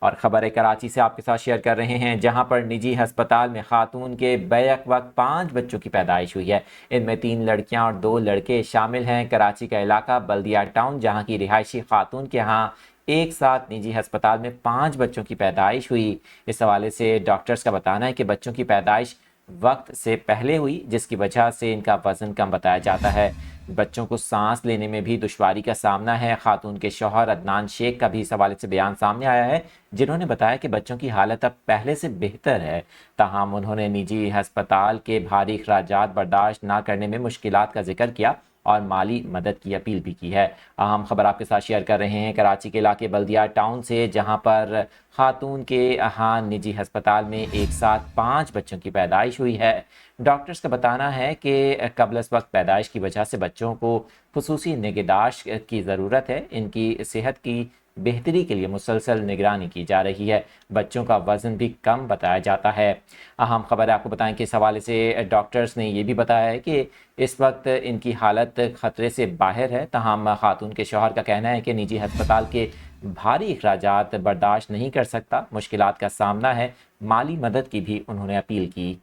اور خبر کراچی سے آپ کے ساتھ شیئر کر رہے ہیں، جہاں پر نجی ہسپتال میں خاتون کے بیک وقت 5 بچوں کی پیدائش ہوئی ہے۔ ان میں 3 لڑکیاں اور 2 لڑکے شامل ہیں۔ کراچی کا علاقہ بلدیہ ٹاؤن، جہاں کی رہائشی خاتون کے ہاں ایک ساتھ نجی ہسپتال میں 5 بچوں کی پیدائش ہوئی۔ اس حوالے سے ڈاکٹرز کا بتانا ہے کہ بچوں کی پیدائش وقت سے پہلے ہوئی، جس کی وجہ سے ان کا وزن کم بتایا جاتا ہے۔ بچوں کو سانس لینے میں بھی دشواری کا سامنا ہے۔ خاتون کے شوہر عدنان شیخ کا بھی اس حوالے سے بیان سامنے آیا ہے، جنہوں نے بتایا کہ بچوں کی حالت اب پہلے سے بہتر ہے، تاہم انہوں نے نجی ہسپتال کے بھاری اخراجات برداشت نہ کرنے میں مشکلات کا ذکر کیا اور مالی مدد کی اپیل بھی کی ہے۔ اہم خبر آپ کے ساتھ شیئر کر رہے ہیں کراچی کے علاقے بلدیہ ٹاؤن سے، جہاں پر خاتون کے ہاں نجی ہسپتال میں ایک ساتھ 5 بچوں کی پیدائش ہوئی ہے۔ ڈاکٹرز کا بتانا ہے کہ قبل از وقت پیدائش کی وجہ سے بچوں کو خصوصی نگہداشت کی ضرورت ہے۔ ان کی صحت کی بہتری کے لیے مسلسل نگرانی کی جا رہی ہے۔ بچوں کا وزن بھی کم بتایا جاتا ہے۔ اہم خبر آپ کو بتائیں کہ اس حوالے سے ڈاکٹرز نے یہ بھی بتایا ہے کہ اس وقت ان کی حالت خطرے سے باہر ہے، تاہم خاتون کے شوہر کا کہنا ہے کہ نجی ہسپتال کے بھاری اخراجات برداشت نہیں کر سکتا، مشکلات کا سامنا ہے۔ مالی مدد کی بھی انہوں نے اپیل کی۔